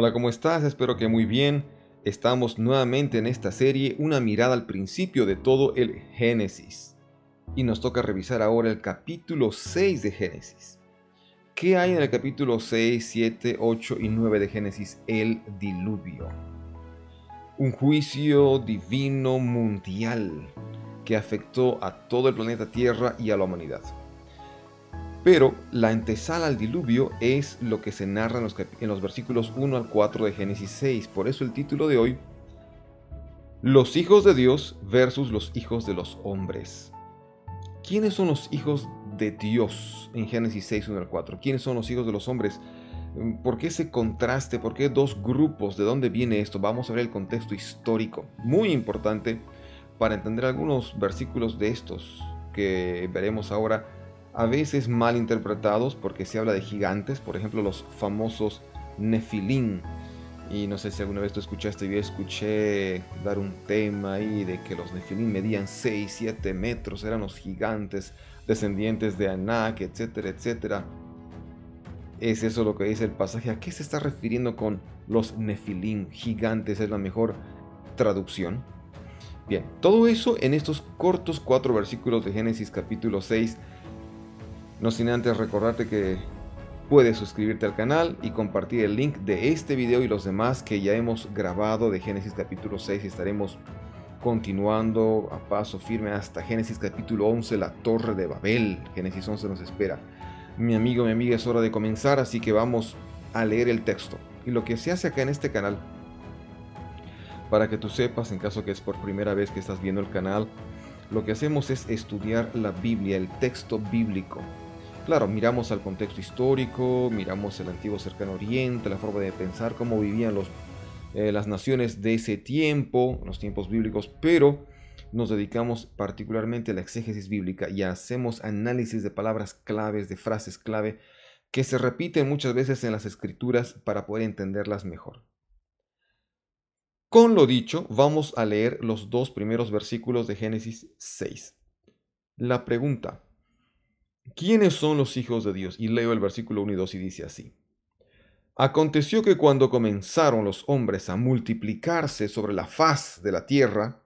Hola, ¿cómo estás? Espero que muy bien. Estamos nuevamente en esta serie, una mirada al principio de todo el Génesis. Y nos toca revisar ahora el capítulo 6 de Génesis. ¿Qué hay en el capítulo 6, 7, 8 y 9 de Génesis? El diluvio. Un juicio divino mundial que afectó a todo el planeta Tierra y a la humanidad. Pero la antesala al diluvio es lo que se narra en los versículos 1 al 4 de Génesis 6. Por eso el título de hoy, los hijos de Dios versus los hijos de los hombres. ¿Quiénes son los hijos de Dios en Génesis 6, 1 al 4? ¿Quiénes son los hijos de los hombres? ¿Por qué ese contraste? ¿Por qué dos grupos? ¿De dónde viene esto? Vamos a ver el contexto histórico, muy importante para entender algunos versículos de estos que veremos ahora, a veces mal interpretados porque se habla de gigantes, por ejemplo los famosos Nefilim. Y no sé si alguna vez tú escuchaste, yo escuché dar un tema ahí de que los Nefilim medían 6, 7 metros, eran los gigantes, descendientes de Anak, etcétera, etcétera. ¿Es eso lo que dice el pasaje? ¿A qué se está refiriendo con los Nefilim? Gigantes es la mejor traducción. Bien, todo eso en estos cortos 4 versículos de Génesis capítulo 6. No sin antes recordarte que puedes suscribirte al canal y compartir el link de este video y los demás que ya hemos grabado de Génesis capítulo 6 y estaremos continuando a paso firme hasta Génesis capítulo 11, la Torre de Babel. Génesis 11 nos espera. Mi amigo, mi amiga, es hora de comenzar, así que vamos a leer el texto. Y lo que se hace acá en este canal, para que tú sepas, en caso que es por primera vez que estás viendo el canal, lo que hacemos es estudiar la Biblia, el texto bíblico. Claro, miramos al contexto histórico, miramos el antiguo cercano oriente, la forma de pensar, cómo vivían las naciones de ese tiempo, los tiempos bíblicos, pero nos dedicamos particularmente a la exégesis bíblica y hacemos análisis de palabras claves, de frases clave, que se repiten muchas veces en las escrituras para poder entenderlas mejor. Con lo dicho, vamos a leer los dos primeros versículos de Génesis 6. La pregunta: ¿quiénes son los hijos de Dios? Y leo el versículo 1 y 2 y dice así. Aconteció que cuando comenzaron los hombres a multiplicarse sobre la faz de la tierra,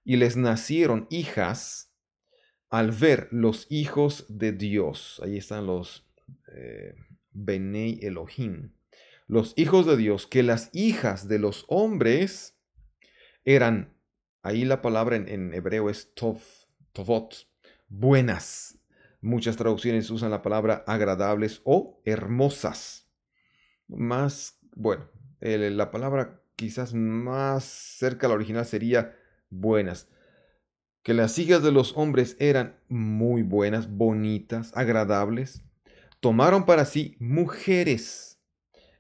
y les nacieron hijas, al ver los hijos de Dios, ahí están los Benei Elohim, los hijos de Dios, que las hijas de los hombres eran, ahí la palabra en hebreo es tovot, buenas. Muchas traducciones usan la palabra agradables o hermosas. Más, bueno, la palabra quizás más cerca a la original sería buenas. Que las hijas de los hombres eran muy buenas, bonitas, agradables. Tomaron para sí mujeres,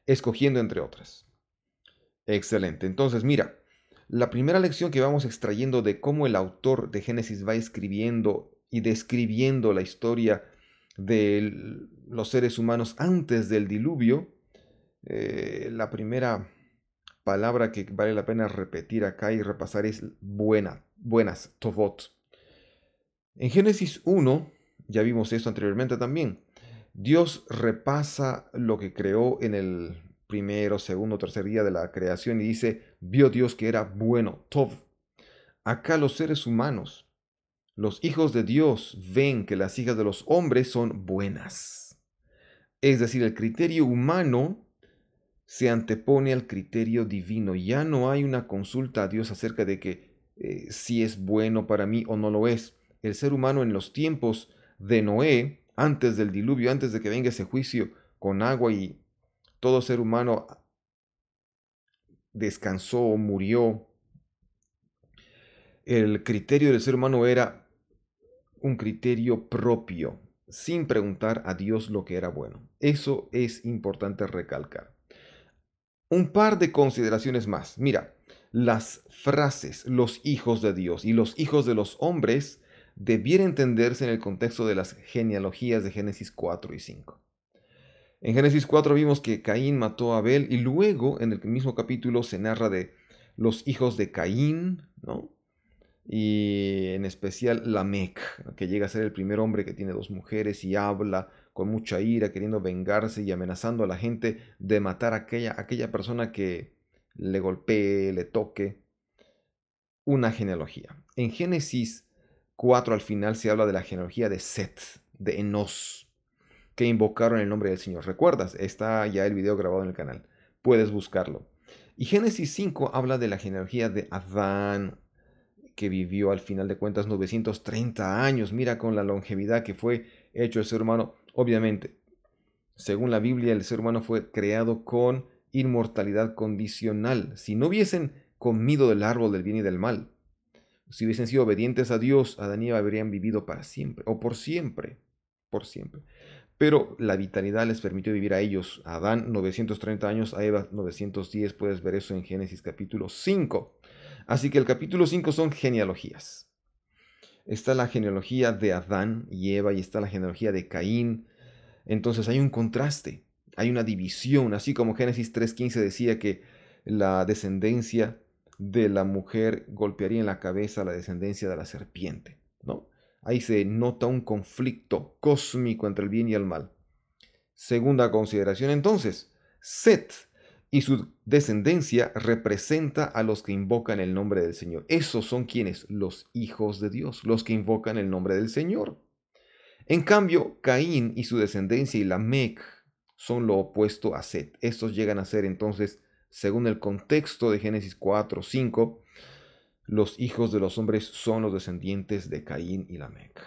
escogiendo entre otras. Excelente. Entonces, mira, la primera lección que vamos extrayendo de cómo el autor de Génesis va escribiendo y describiendo la historia de los seres humanos antes del diluvio, la primera palabra que vale la pena repetir acá y repasar es buenas, tovot. En Génesis 1, ya vimos esto anteriormente también, Dios repasa lo que creó en el primero, segundo, tercer día de la creación y dice, vio Dios que era bueno, tov. Acá los seres humanos, los hijos de Dios, ven que las hijas de los hombres son buenas. Es decir, el criterio humano se antepone al criterio divino. Ya no hay una consulta a Dios acerca de que si es bueno para mí o no lo es. El ser humano en los tiempos de Noé, antes del diluvio, antes de que venga ese juicio con agua y todo ser humano descansó, murió, el criterio del ser humano era un criterio propio, sin preguntar a Dios lo que era bueno. Eso es importante recalcar. Un par de consideraciones más. Mira, las frases los hijos de Dios y los hijos de los hombres debiera entenderse en el contexto de las genealogías de Génesis 4 y 5. En Génesis 4 vimos que Caín mató a Abel y luego en el mismo capítulo se narra de los hijos de Caín, ¿no? Y en especial Lamec, que llega a ser el primer hombre que tiene dos mujeres y habla con mucha ira, queriendo vengarse y amenazando a la gente de matar a aquella persona que le golpee, le toque. Una genealogía. En Génesis 4 al final se habla de la genealogía de Set, de Enos, que invocaron el nombre del Señor. ¿Recuerdas? Está ya el video grabado en el canal. Puedes buscarlo. Y Génesis 5 habla de la genealogía de Adán, que vivió al final de cuentas 930 años. Mira con la longevidad que fue hecho el ser humano. Obviamente, según la Biblia, el ser humano fue creado con inmortalidad condicional. Si no hubiesen comido del árbol del bien y del mal, si hubiesen sido obedientes a Dios, Adán y Eva habrían vivido para siempre, o por siempre, por siempre. Pero la vitalidad les permitió vivir a ellos, a Adán 930 años, a Eva 910, puedes ver eso en Génesis capítulo 5. Así que el capítulo 5 son genealogías. Está la genealogía de Adán y Eva y está la genealogía de Caín. Entonces hay un contraste, hay una división, así como Génesis 3:15 decía que la descendencia de la mujer golpearía en la cabeza a la descendencia de la serpiente, ¿no? Ahí se nota un conflicto cósmico entre el bien y el mal. Segunda consideración entonces, Set y su descendencia representa a los que invocan el nombre del Señor. Esos son quienes, los hijos de Dios, los que invocan el nombre del Señor. En cambio, Caín y su descendencia y Lamec son lo opuesto a Set. Estos llegan a ser entonces, según el contexto de Génesis 4, 5, los hijos de los hombres son los descendientes de Caín y Lamec.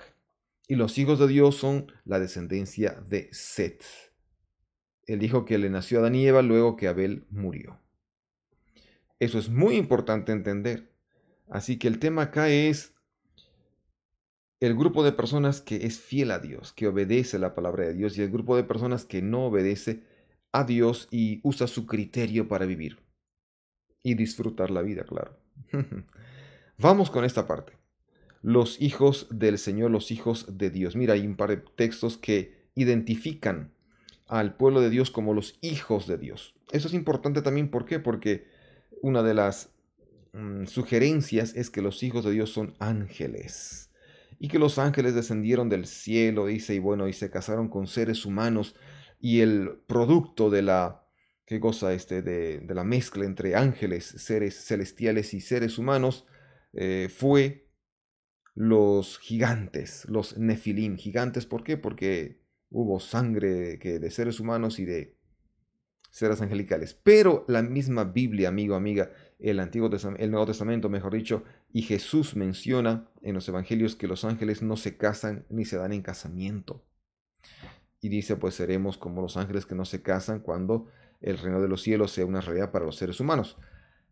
Y los hijos de Dios son la descendencia de Set, el hijo que le nació a Adán y Eva luego que Abel murió. Eso es muy importante entender. Así que el tema acá es el grupo de personas que es fiel a Dios, que obedece la palabra de Dios, y el grupo de personas que no obedece a Dios y usa su criterio para vivir y disfrutar la vida, claro. Vamos con esta parte. Los hijos del Señor, los hijos de Dios. Mira, hay un par de textos que identifican al pueblo de Dios como los hijos de Dios. Eso es importante también, ¿por qué? Porque una de las sugerencias es que los hijos de Dios son ángeles y que los ángeles descendieron del cielo, dice, y bueno, y se casaron con seres humanos, y el producto de la, ¿qué cosa de la mezcla entre ángeles, seres celestiales y seres humanos, fue los gigantes, los nefilim. Gigantes, ¿por qué? Porque hubo sangre de seres humanos y de seres angelicales. Pero la misma Biblia, amigo, amiga, el Nuevo Testamento, mejor dicho, y Jesús menciona en los evangelios que los ángeles no se casan ni se dan en casamiento. Y dice, pues seremos como los ángeles que no se casan cuando el reino de los cielos sea una realidad para los seres humanos.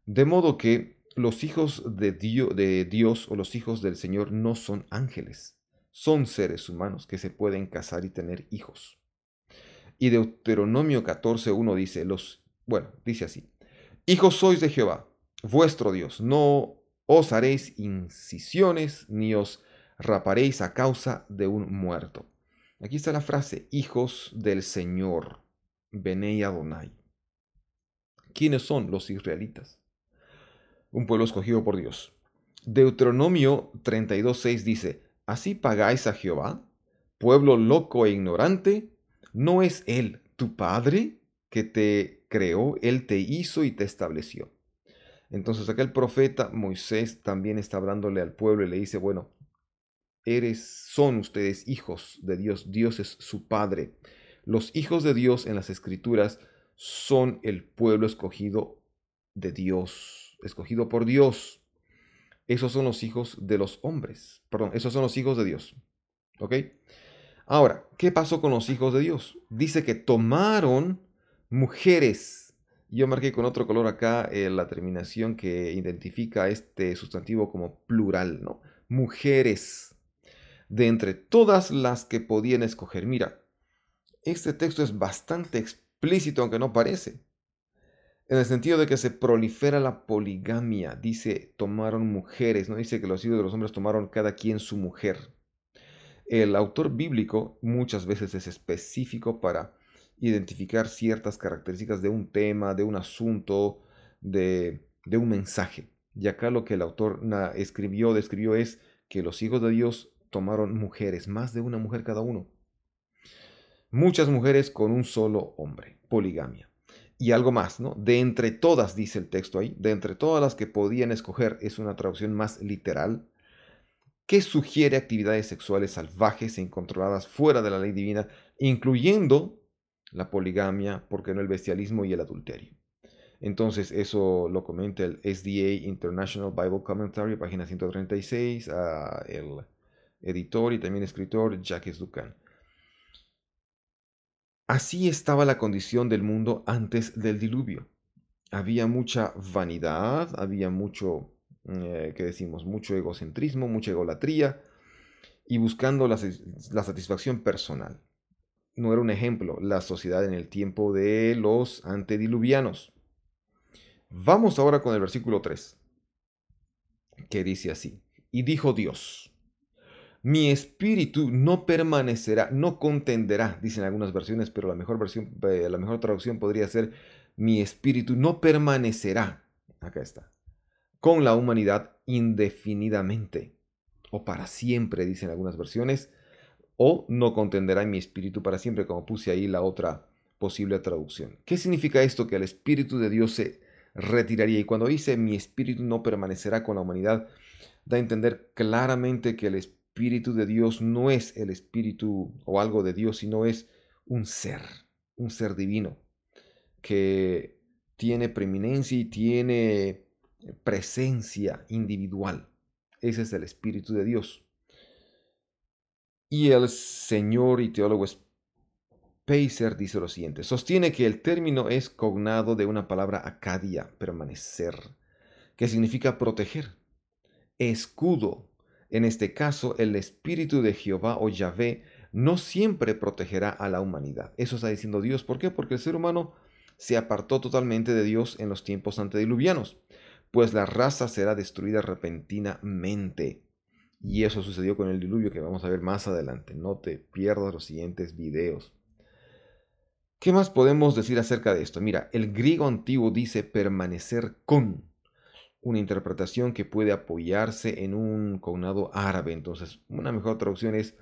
De modo que los hijos de Dios o los hijos del Señor no son ángeles, son seres humanos que se pueden casar y tener hijos. Y Deuteronomio 14:1 dice, dice así: hijos sois de Jehová, vuestro Dios, no os haréis incisiones, ni os raparéis a causa de un muerto. Aquí está la frase, hijos del Señor, Benei Adonai. ¿Quiénes son los israelitas? Un pueblo escogido por Dios. Deuteronomio 32:6 dice, ¿así pagáis a Jehová, pueblo loco e ignorante? ¿No es Él tu Padre que te creó? Él te hizo y te estableció. Entonces acá el profeta Moisés también está hablándole al pueblo y le dice, bueno, son ustedes hijos de Dios, Dios es su Padre. Los hijos de Dios en las Escrituras son el pueblo escogido de Dios, escogido por Dios. Esos son los hijos de los hombres, perdón, esos son los hijos de Dios. ¿Ok? Ahora, ¿qué pasó con los hijos de Dios? Dice que tomaron mujeres. Yo marqué con otro color acá la terminación que identifica este sustantivo como plural, ¿no? Mujeres, de entre todas las que podían escoger. Mira, este texto es bastante explícito, aunque no parece. En el sentido de que se prolifera la poligamia. Dice, tomaron mujeres, no dice que los hijos de los hombres tomaron cada quien su mujer. El autor bíblico muchas veces es específico para identificar ciertas características de un tema, de un asunto, de un mensaje. Y acá lo que el autor describió es que los hijos de Dios tomaron mujeres, más de una mujer cada uno. Muchas mujeres con un solo hombre, poligamia. Y algo más, ¿no? De entre todas, dice el texto ahí, de entre todas las que podían escoger, es una traducción más literal, que sugiere actividades sexuales salvajes e incontroladas fuera de la ley divina, incluyendo la poligamia, porque no el bestialismo y el adulterio. Entonces, eso lo comenta el SDA International Bible Commentary, página 136, el editor y también escritor Jacques Ducan. Así estaba la condición del mundo antes del diluvio. Había mucha vanidad, había mucho, ¿qué decimos? Mucho egocentrismo, mucha egolatría y buscando la satisfacción personal. No era un ejemplo la sociedad en el tiempo de los antediluvianos. Vamos ahora con el versículo 3, que dice así: y dijo Dios, mi espíritu no permanecerá, no contenderá, dicen algunas versiones, pero la mejor versión, la mejor traducción podría ser: mi espíritu no permanecerá, acá está, con la humanidad indefinidamente, o para siempre, dicen algunas versiones, o no contenderá en mi espíritu para siempre, como puse ahí la otra posible traducción. ¿Qué significa esto? Que el espíritu de Dios se retiraría. Y cuando dice mi espíritu no permanecerá con la humanidad, da a entender claramente que el espíritu de Dios no es el espíritu o algo de Dios, sino es un ser divino, que tiene preeminencia y tiene presencia individual. Ese es el espíritu de Dios. Y el señor y teólogo Pacer dice lo siguiente: sostiene que el término es cognado de una palabra acadia, permanecer, que significa proteger, escudo. En este caso, el espíritu de Jehová o Yahvé no siempre protegerá a la humanidad. Eso está diciendo Dios. ¿Por qué? Porque el ser humano se apartó totalmente de Dios en los tiempos antediluvianos, pues la raza será destruida repentinamente. Y eso sucedió con el diluvio, que vamos a ver más adelante. No te pierdas los siguientes videos. ¿Qué más podemos decir acerca de esto? Mira, el griego antiguo dice permanecer con, una interpretación que puede apoyarse en un cognado árabe. Entonces, una mejor traducción es: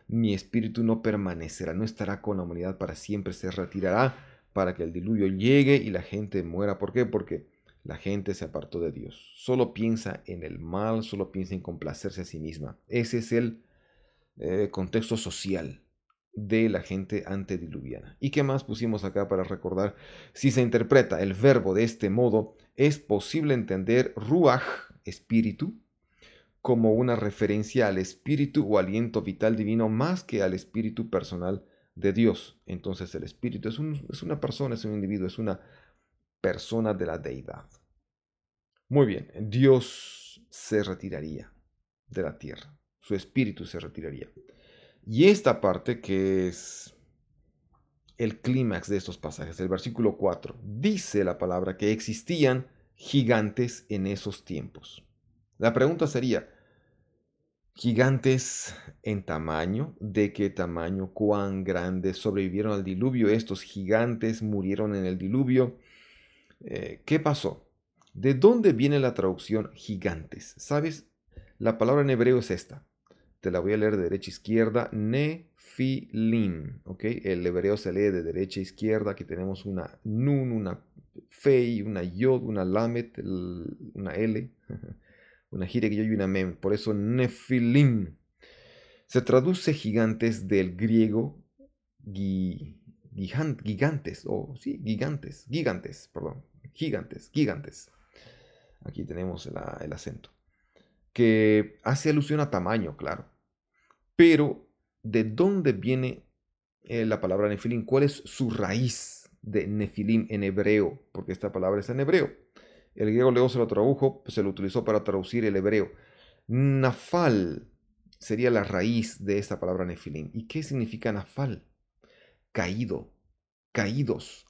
mi espíritu no permanecerá, no estará con la humanidad para siempre, se retirará para que el diluvio llegue y la gente muera. ¿Por qué? Porque la gente se apartó de Dios. Solo piensa en el mal, solo piensa en complacerse a sí misma. Ese es el contexto social de la gente antediluviana. ¿Y qué más pusimos acá para recordar? Si se interpreta el verbo de este modo, es posible entender ruach, espíritu, como una referencia al espíritu o aliento vital divino más que al espíritu personal de Dios. Entonces el espíritu es una persona, es un individuo, es una persona de la deidad. Muy bien, Dios se retiraría de la tierra, su espíritu se retiraría. Y esta parte, que es el clímax de estos pasajes, el versículo 4, dice la palabra que existían gigantes en esos tiempos. La pregunta sería: ¿gigantes en tamaño? ¿De qué tamaño? ¿Cuán grandes sobrevivieron al diluvio? ¿Estos gigantes murieron en el diluvio? ¿Qué pasó? ¿De dónde viene la traducción gigantes? ¿Sabes? La palabra en hebreo es esta. Te la voy a leer de derecha a izquierda: Nefilim, ¿ok? El hebreo se lee de derecha a izquierda. Aquí tenemos una nun, una fei, una yod, una lamet, una l, una jirek y una mem. Por eso Nefilim. Se traduce gigantes del griego gigantes, gigantes. Aquí tenemos el acento, que hace alusión a tamaño, claro. Pero, ¿de dónde viene la palabra nefilim? ¿Cuál es su raíz de nefilim en hebreo? Porque esta palabra está en hebreo. El griego luego se lo tradujo, pues se lo utilizó para traducir el hebreo. Nafal sería la raíz de esta palabra nefilim. ¿Y qué significa nafal? Caído, caídos,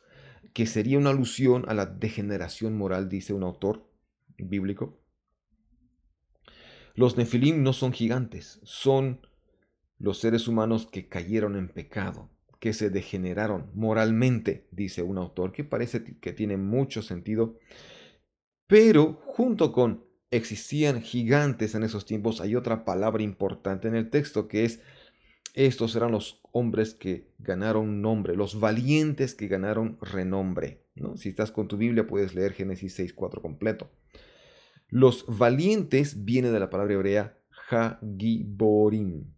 que sería una alusión a la degeneración moral, dice un autor bíblico. Los nefilim no son gigantes, son los seres humanos que cayeron en pecado, que se degeneraron moralmente, dice un autor, que parece que tiene mucho sentido. Pero junto con existían gigantes en esos tiempos, hay otra palabra importante en el texto, que es: estos eran los hombres que ganaron nombre, los valientes que ganaron renombre, ¿no? Si estás con tu Biblia puedes leer Génesis 6:4 completo. Los valientes viene de la palabra hebrea ha-giborim.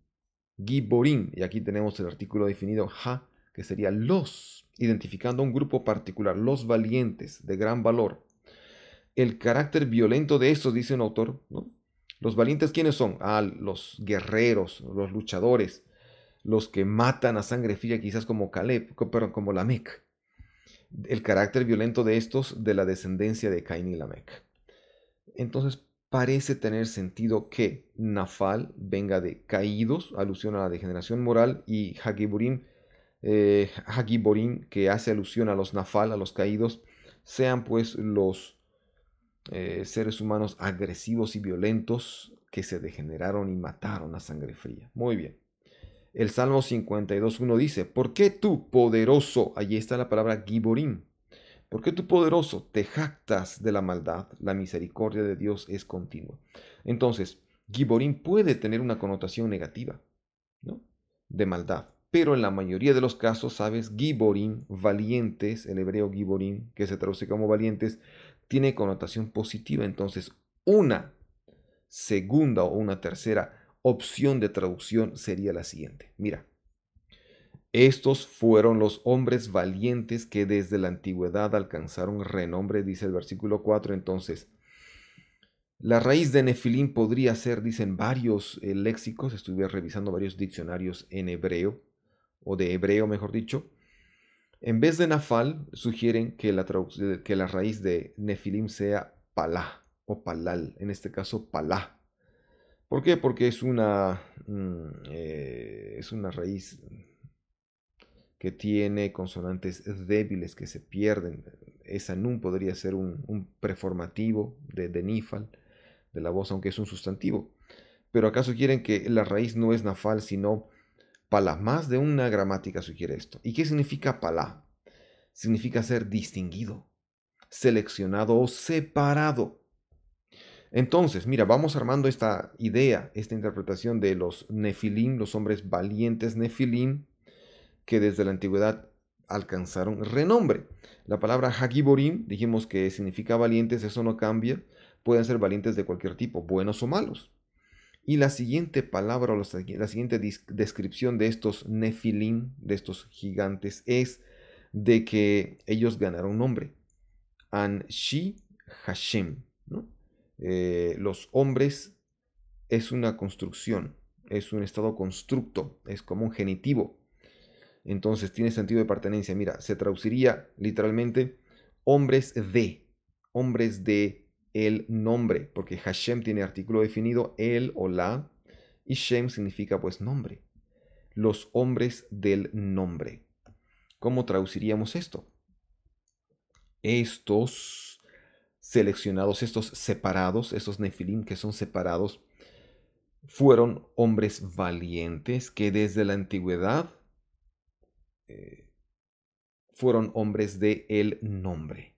Giborim, y aquí tenemos el artículo definido ha, que sería los, identificando a un grupo particular, los valientes de gran valor. El carácter violento de estos, dice un autor, ¿no? Los valientes, ¿quiénes son? Los guerreros, los luchadores, los que matan a sangre fría, quizás como Caleb, pero como Lamec. El carácter violento de estos, de la descendencia de Caín y Lamec. Entonces, parece tener sentido que Nafal venga de caídos, alusión a la degeneración moral, y Hagiborim, que hace alusión a los Nafal, a los caídos, sean pues los seres humanos agresivos y violentos que se degeneraron y mataron a sangre fría. Muy bien. El Salmo 52:1 dice, ¿por qué tú, poderoso? Allí está la palabra Giborim. ¿Por qué tú, poderoso, te jactas de la maldad? La misericordia de Dios es continua. Entonces, Giborim puede tener una connotación negativa, ¿no? De maldad. Pero en la mayoría de los casos, ¿sabes? Giborim, valientes, el hebreo Giborim, que se traduce como valientes, tiene connotación positiva. Entonces, una segunda o una tercera opción de traducción sería la siguiente. Mira, estos fueron los hombres valientes que desde la antigüedad alcanzaron renombre, dice el versículo 4. Entonces, la raíz de Nefilim podría ser, dicen varios léxicos, estuve revisando varios diccionarios en hebreo, o de hebreo mejor dicho. En vez de Nafal, sugieren que la raíz de Nefilim sea Palá o Palal, en este caso Palá. ¿Por qué? Porque es una raíz que tiene consonantes débiles que se pierden. Esa nun podría ser un preformativo de Nifal, de la voz, aunque es un sustantivo. Pero ¿acaso quieren que la raíz no es Nafal, sino Palá? Más de una gramática sugiere esto. ¿Y qué significa Palá? Significa ser distinguido, seleccionado o separado. Entonces, mira, vamos armando esta idea, esta interpretación de los Nefilim, los hombres valientes Nefilim, que desde la antigüedad alcanzaron renombre. La palabra Hagiborim, dijimos que significa valientes, eso no cambia, pueden ser valientes de cualquier tipo, buenos o malos. Y la siguiente palabra o la siguiente descripción de estos Nefilim, de estos gigantes, es de que ellos ganaron nombre. Anshi Hashem, ¿no? Los hombres es una construcción, es un estado constructo, es como un genitivo. Entonces tiene sentido de pertenencia. Mira, se traduciría literalmente hombres de el nombre, porque Hashem tiene artículo definido, el o la, y Shem significa pues nombre. Los hombres del nombre. ¿Cómo traduciríamos esto? Estos seleccionados, estos separados, estos Nefilim que son separados, fueron hombres valientes que desde la antigüedad fueron hombres de el nombre.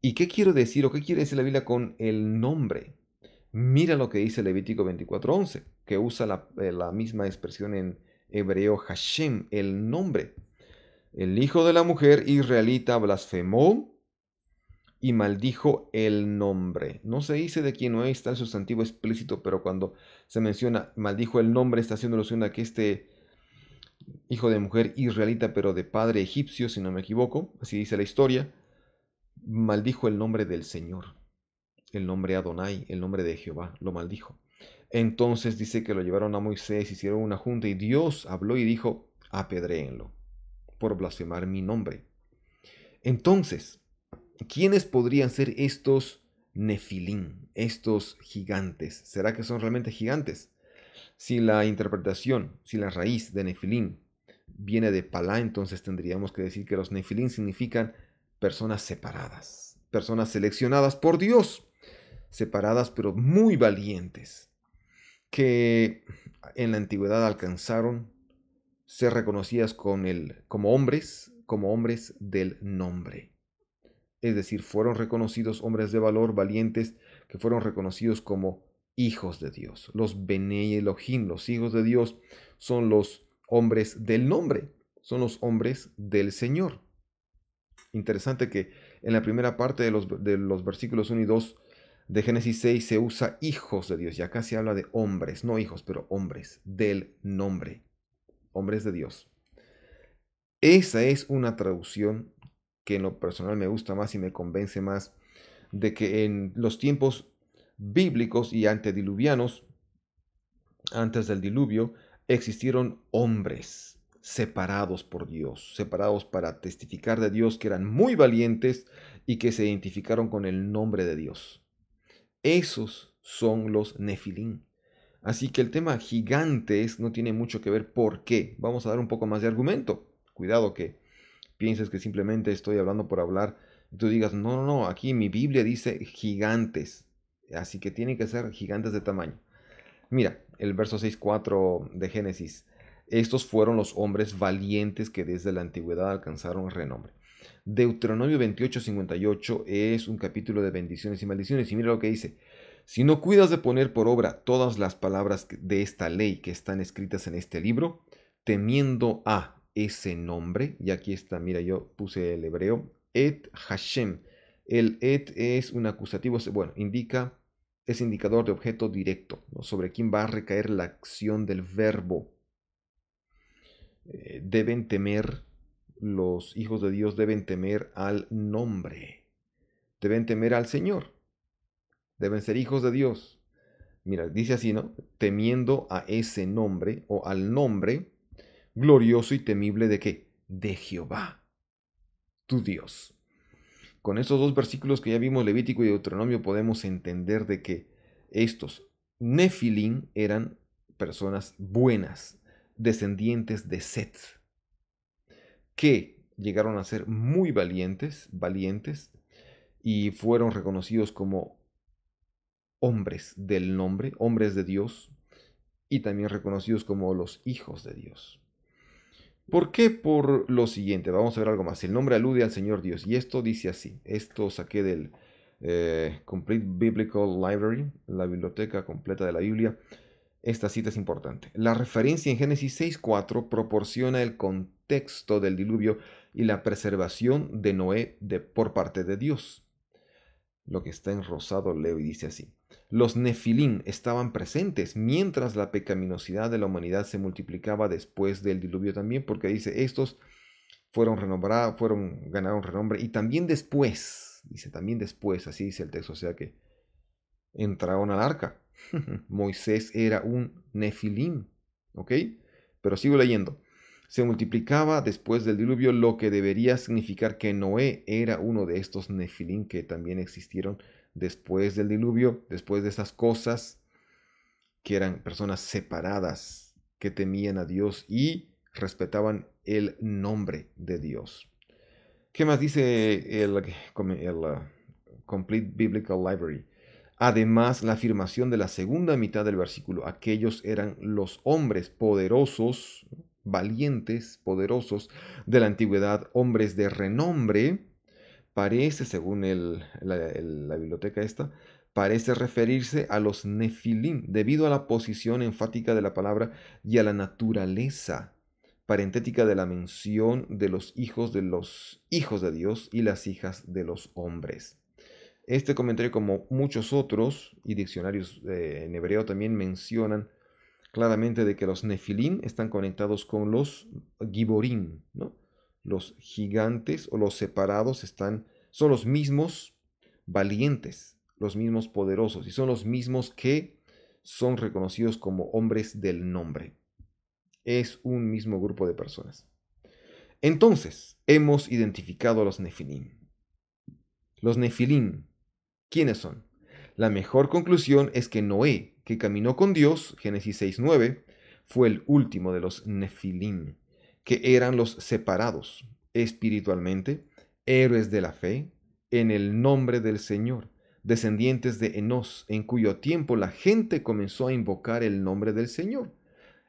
¿Y qué quiero decir o qué quiere decir la Biblia con el nombre? Mira lo que dice Levítico 24:11, que usa la misma expresión en hebreo Hashem, el nombre. El hijo de la mujer israelita blasfemó y maldijo el nombre. No se dice de quién no está el sustantivo explícito, pero cuando se menciona maldijo el nombre, está haciendo alusión a que este hijo de mujer israelita, pero de padre egipcio, si no me equivoco, así dice la historia, maldijo el nombre del Señor, el nombre Adonai, el nombre de Jehová, lo maldijo. Entonces dice que lo llevaron a Moisés, hicieron una junta y Dios habló y dijo, apedréenlo por blasfemar mi nombre. Entonces, ¿quiénes podrían ser estos Nefilim, estos gigantes? ¿Será que son realmente gigantes? Si la interpretación, si la raíz de Nefilim viene de Palá, entonces tendríamos que decir que los Nefilim significan personas separadas, personas seleccionadas por Dios, separadas pero muy valientes, que en la antigüedad alcanzaron ser reconocidas como hombres del nombre. Es decir, fueron reconocidos hombres de valor, valientes, que fueron reconocidos como hijos de Dios. Los Benei Elohim, los hijos de Dios, son los hombres del nombre, son los hombres del Señor. Interesante que en la primera parte de los versículos 1 y 2 de Génesis 6 se usa hijos de Dios, y acá se habla de hombres, no hijos, pero hombres del nombre, hombres de Dios. Esa es una traducción que en lo personal me gusta más y me convence más de que en los tiempos bíblicos y antediluvianos, antes del diluvio, existieron hombres separados por Dios, separados para testificar de Dios, que eran muy valientes y que se identificaron con el nombre de Dios. Esos son los Nefilim. Así que el tema gigantes no tiene mucho que ver. ¿Por qué? Vamos a dar un poco más de argumento. Cuidado que pienses que simplemente estoy hablando por hablar y tú digas, no, no, no, aquí mi Biblia dice gigantes. Así que tienen que ser gigantes de tamaño. Mira, el verso 6:4 de Génesis. Estos fueron los hombres valientes que desde la antigüedad alcanzaron renombre. Deuteronomio 28:58 es un capítulo de bendiciones y maldiciones. Y mira lo que dice. Si no cuidas de poner por obra todas las palabras de esta ley que están escritas en este libro, temiendo a ese nombre, y aquí está, mira, yo puse el hebreo, et Hashem. El et es un acusativo, bueno, es indicador de objeto directo, ¿no? Sobre quién va a recaer la acción del verbo. Deben temer, los hijos de Dios deben temer al nombre, deben temer al Señor, deben ser hijos de Dios. Mira, dice así, ¿no? Temiendo a ese nombre o al nombre glorioso y temible de qué? De Jehová, tu Dios. Con estos dos versículos que ya vimos, Levítico y Deuteronomio, podemos entender de que estos Nefilim eran personas buenas, descendientes de Set, que llegaron a ser muy valientes y fueron reconocidos como hombres del nombre, hombres de Dios, y también reconocidos como los hijos de Dios. ¿Por qué? Por lo siguiente, vamos a ver algo más. El nombre alude al Señor Dios, y esto dice así. Esto saqué del Complete Biblical Library, la biblioteca completa de la Biblia. Esta cita es importante. La referencia en Génesis 6:4 proporciona el contexto del diluvio y la preservación de Noé por parte de Dios. Lo que está en rosado leo y dice así. Los Nefilim estaban presentes mientras la pecaminosidad de la humanidad se multiplicaba después del diluvio también, porque dice, estos ganaron renombre, y también después, dice, también después, así dice el texto, o sea que entraron al arca. Moisés era un Nefilim, ¿ok? Pero sigo leyendo. Se multiplicaba después del diluvio, lo que debería significar que Noé era uno de estos Nefilim que también existieron después del diluvio, después de esas cosas, que eran personas separadas, que temían a Dios y respetaban el nombre de Dios. ¿Qué más dice el Complete Biblical Library? Además, la afirmación de la segunda mitad del versículo, aquellos eran los hombres poderosos, valientes, poderosos de la antigüedad, hombres de renombre, parece, según la biblioteca esta, parece referirse a los Nefilim, debido a la posición enfática de la palabra y a la naturaleza parentética de la mención de los hijos de Dios y las hijas de los hombres. Este comentario, como muchos otros, y diccionarios en hebreo también mencionan claramente de que los Nefilim están conectados con los Giborim, ¿no? Los gigantes o los separados son los mismos valientes, los mismos poderosos, y son los mismos que son reconocidos como hombres del nombre. Es un mismo grupo de personas. Entonces, hemos identificado a los Nefilim. Los Nefilim, ¿quiénes son? La mejor conclusión es que Noé, que caminó con Dios, Génesis 6:9, fue el último de los Nefilim, que eran los separados espiritualmente, héroes de la fe, en el nombre del Señor, descendientes de Enos, en cuyo tiempo la gente comenzó a invocar el nombre del Señor,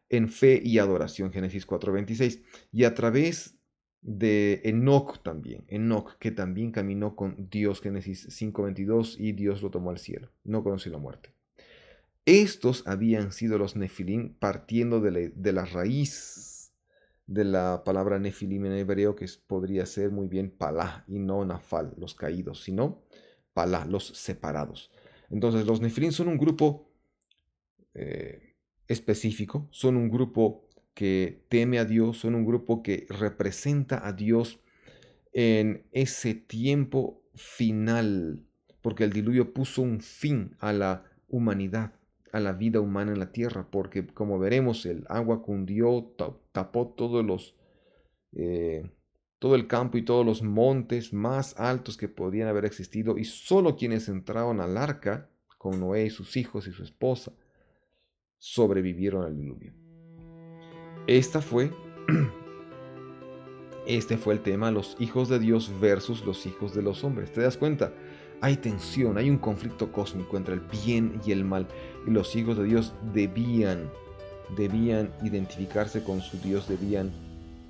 en fe y adoración, Génesis 4:26, y a través de Enoc también, Enoc que también caminó con Dios, Génesis 5:22, y Dios lo tomó al cielo, no conoció la muerte. Estos habían sido los Nefilim partiendo de la raíz de la palabra Nefilim en hebreo, que podría ser muy bien Palá y no Nafal, los caídos, sino Palá, los separados. Entonces los Nefilim son un grupo específico, son un grupo que teme a Dios, son un grupo que representa a Dios en ese tiempo final, porque el diluvio puso un fin a la humanidad, a la vida humana en la tierra, porque como veremos, el agua cundió, tapó todo el campo y todos los montes más altos que podían haber existido, y solo quienes entraron al arca, con Noé y sus hijos y su esposa, sobrevivieron al diluvio. Este fue el tema, los hijos de Dios versus los hijos de los hombres. ¿Te das cuenta? Hay tensión, hay un conflicto cósmico entre el bien y el mal. Y los hijos de Dios debían identificarse con su Dios, debían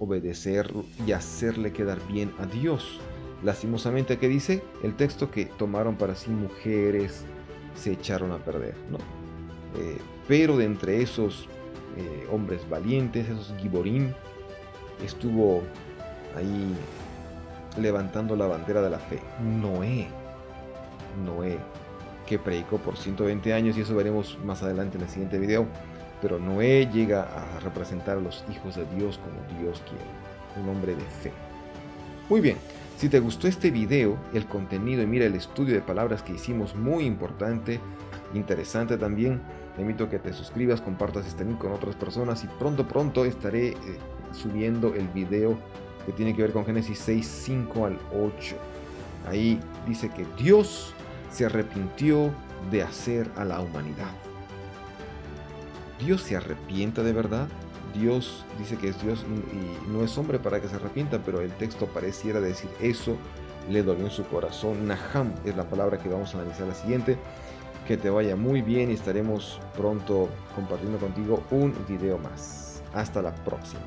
obedecer y hacerle quedar bien a Dios. Lastimosamente, ¿qué dice el texto? Que tomaron para sí mujeres, se echaron a perder, ¿no? Pero de entre esos hombres valientes, esos giborim, estuvo ahí levantando la bandera de la fe Noé, que predicó por 120 años, y eso veremos más adelante en el siguiente video. Pero Noé llega a representar a los hijos de Dios como Dios quiere, un hombre de fe. Muy bien, si te gustó este video, el contenido, y mira el estudio de palabras que hicimos, muy importante, interesante también, te invito a que te suscribas, compartas este link con otras personas, y pronto estaré subiendo el video que tiene que ver con Génesis 6, 5 al 8. Ahí dice que Dios se arrepintió de hacer a la humanidad. ¿Dios se arrepienta de verdad? Dios dice que es Dios y no es hombre para que se arrepienta, pero el texto pareciera decir eso. Le dolió en su corazón. Naham es la palabra que vamos a analizar la siguiente. Que te vaya muy bien y estaremos pronto compartiendo contigo un video más. Hasta la próxima.